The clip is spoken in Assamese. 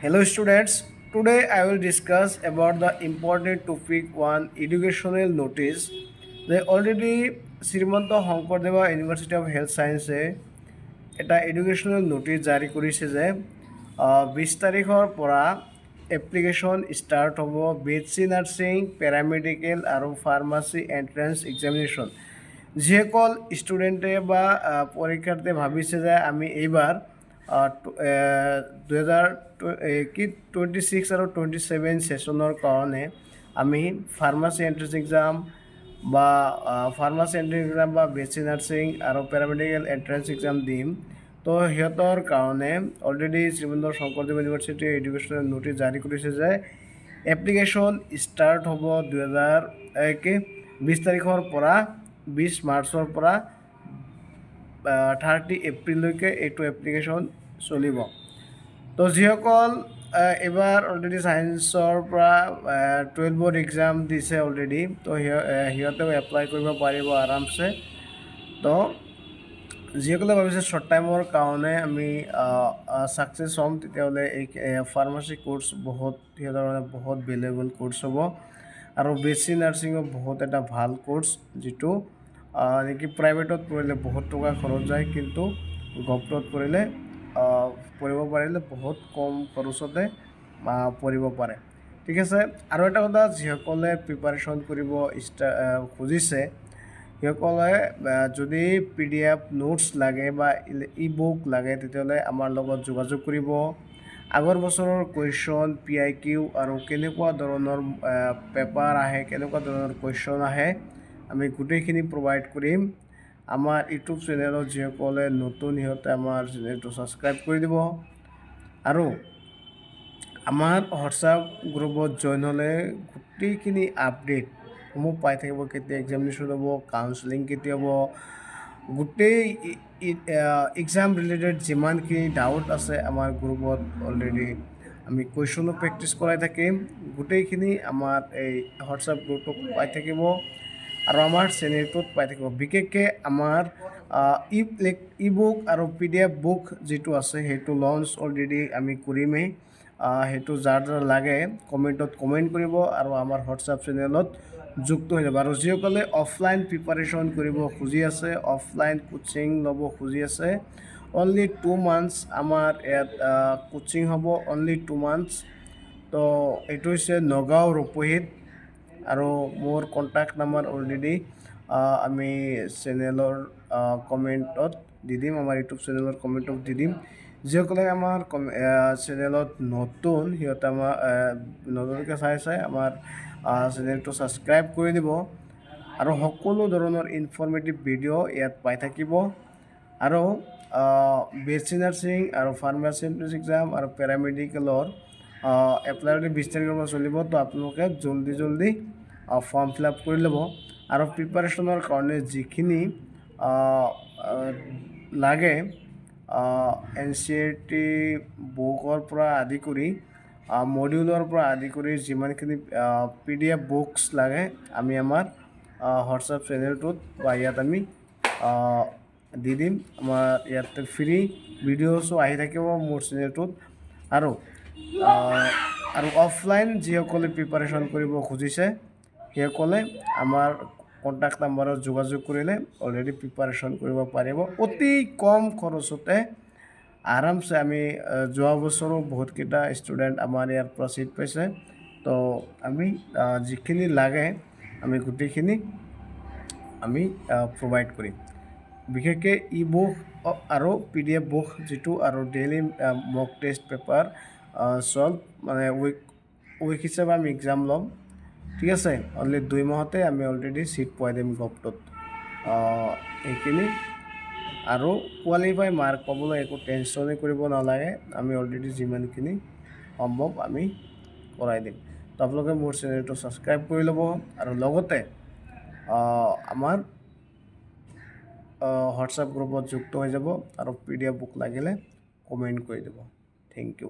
Hello students, today I will discuss about the important topic one educational notice. They already Srimanta Sankardeva university of health ছায়েন্সে এটা এডুকেশ্যনেল নটিচ জাৰি কৰিছে যে 20 তাৰিখৰ পৰা এপ্লিকেশ্যন ষ্টাৰ্ট হ'ব BSc নাৰ্ছিং, পেৰামেডিকেল আৰু ফাৰ্মাচী এণ্ট্ৰেঞ্চ এক্সামিনেশ্যন। যিসকল ষ্টুডেণ্টে বা পৰীক্ষাৰ্থীয়ে ভাবিছে যে আমি এইবাৰ 2026 আৰু 27 ছেশ্যনৰ কাৰণে আমি ফাৰ্মাচী এণ্ট্ৰেঞ্চ এক্সাম বা ফাৰ্মাচী এণ্ট্ৰেঞ্চ এক্সাম বা BSc নাৰ্ছিং আৰু পেৰামেডিকেল এণ্ট্ৰেঞ্চ এক্সাম দিম। তো সিহঁতৰ কাৰণে অলৰেডি শ্ৰীমন্ত শংকৰদেৱ ইউনিভাৰ্চিটিয়ে এডুকেশ্যনেল নটিচ জাৰি কৰিছে যে এপ্লিকেশ্যন ষ্টাৰ্ট হ'ব 20 তাৰিখৰ পৰা 20 মাৰ্চৰ পৰা 30 এপ্ৰিললৈকে এইটো এপ্লিকেশ্যন চলিব। তো যিসকল এইবাৰ অলৰেডি ছায়েন্সৰ পৰা 12 বৰ্ড এক্সাম দিছে অলৰেডি, তো সিহঁতেও এপ্লাই কৰিব পাৰিব আৰামছে। তো যিসকলে ভাবিছে শ্বৰ্ট টাইমৰ কাৰণে আমি ছাকচেছ হ'ম, তেতিয়াহ'লে এই ফাৰ্মাচী কোৰ্চ সিহঁতৰ মানে বহুত ভেলুৱেবল কোৰ্চ হ'ব। আৰু BSc নাৰ্ছিঙো বহুত এটা ভাল কোৰ্চ, যিটো নেকি প্ৰাইভেটত পঢ়িলে বহুত টকা খৰচ যায়, কিন্তু গভৰ্ণমেণ্টত পঢ়িব পাৰিলে বহুত কম খৰচতে পঢ়িব পাৰে। ঠিক আছে, আৰু এটা কথা, যিসকলে প্ৰিপাৰেশ্যন কৰিব খুজিছে সেইসকলে যদি PDF নোটছ লাগে বা ই-বুক লাগে, তেতিয়াহ'লে আমাৰ লগত যোগাযোগ কৰিব। আগৰ বছৰৰ কুৱেশ্যন, PIQ আৰু কেনেকুৱা ধৰণৰ পেপাৰ আহে, কেনেকুৱা ধৰণৰ কুৱেশ্যন আহে, আমি গোটেইখিনি প্ৰভাইড কৰিম। আমাৰ ইউটিউব চেনেলত যিসকলে নতুন, সিহঁতে আমাৰ চেনেলটো ছাবস্ক্ৰাইব কৰি দিব। আৰু আমাৰ হোৱাটছআপ গ্ৰুপত জইন হ'লে গোটেইখিনি আপডেটসমূহ পাই থাকিব। কেতিয়া এক্সামিনেশ্যন হ'ব, কাউন্সেলিং কেতিয়া হ'ব, গোটেই এক্সাম ৰিলেটেড যিমানখিনি ডাউট আছে আমাৰ গ্ৰুপত অলৰেডি আমি কুৱেশ্যনো প্ৰেক্টিছ কৰাই থাকিম। গোটেইখিনি আমাৰ এই হোৱাটছআপ গ্ৰুপটোত পাই থাকিব আৰু আমাৰ চেনেলটোত পাই থাকিব। বিশেষকৈ আমাৰ ই-বুক আৰু PDF বুক যিটো আছে, সেইটো লঞ্চ অলৰেডি আমি কৰিমেই। সেইটো যাৰ লাগে কমেণ্টত কমেণ্ট কৰিব আৰু আমাৰ হোৱাটছআপ চেনেলত যুক্ত হৈ যাব। আৰু যিসকলে অফলাইন প্ৰিপাৰেশ্যন কৰিব খুজি আছে, অফলাইন কোচিং ল'ব খুজি আছে, অনলি 2 মান্থছ আমাৰ ইয়াত কোচিং হ'ব, অনলি 2 মান্থছ। তো এইটো হৈছে নগাঁও ৰূপহীত, আৰু মোৰ কণ্টেক্ট নাম্বাৰ অলৰেডি আমি চেনেলৰ কমেণ্টত দি দিম, আমাৰ ইউটিউব চেনেলৰ কমেণ্টত দি দিম। যিসকলে আমাৰ চেনেলত নতুন, সিহঁতে আমাৰ নতুনকৈ চাই আমাৰ চেনেলটো ছাবস্ক্ৰাইব কৰি দিব আৰু সকলো ধৰণৰ ইনফৰ্মেটিভ ভিডিঅ' ইয়াত পাই থাকিব। আৰু BSc নাৰ্ছিং আৰু ফাৰ্মাচী এণ্ট্ৰেঞ্চ এক্সাম আৰু পেৰামেডিকেলৰ এপ্লাই 20 তাৰিখৰ পৰা চলিব। তো আপোনালোকে জল্দি ফৰ্ম ফিল আপ কৰি ল'ব। আৰু প্ৰিপাৰেশ্যনৰ কাৰণে যিখিনি লাগে NCERT বুকৰ পৰা আদি কৰি মডিউলৰ পৰা আদি কৰি যিমানখিনি PDF বুকছ লাগে, আমি আমাৰ হোৱাটছআপ চেনেলটোত বা ইয়াত আমি দি দিম। আমাৰ ইয়াতে ফ্ৰী ভিডিঅ'ছো আহি থাকিব মোৰ চেনেলটোত। আৰু অফলাইন যিসকলে প্ৰিপাৰেশ্যন কৰিব খুজিছে, সেইসকলে আমাৰ কণ্টেক্ট নাম্বাৰত যোগাযোগ কৰিলে অলৰেডি প্ৰিপাৰেশ্যন কৰিব পাৰিব অতি কম খৰচতে আৰামছে। আমি যোৱা বছৰো বহুতকেইটা ষ্টুডেণ্ট আমাৰ ইয়াৰ পৰা ছিট পাইছে। তো আমি যিখিনি লাগে আমি গোটেইখিনি আমি প্ৰভাইড কৰিম। বিশেষকৈ ই-বুক আৰু PDF বুক যিটো, আৰু ডেইলি মক টেষ্ট পেপাৰ চল্ভ, মানে উইক হিচাপে আমি এক্সাম ল'ম। ঠিক আছে, অনলি 2 মাহতে আমি অলৰেডি ছিট পোৱাই দিম গভটত। এইখিনি আৰু কোৱালিফাই মাৰ্ক পাবলৈ একো টেনশ্যনেই কৰিব নালাগে, আমি অলৰেডি যিমানখিনি সম্ভৱ আমি কৰাই দিম। তো আপোনালোকে মোৰ চেনেলটো ছাবস্ক্ৰাইব কৰি ল'ব আৰু লগতে আমাৰ হোৱাটছআপ গ্ৰুপত যুক্ত হৈ যাব আৰু PDF বুক লাগিলে কমেণ্ট কৰি দিব। Thank U.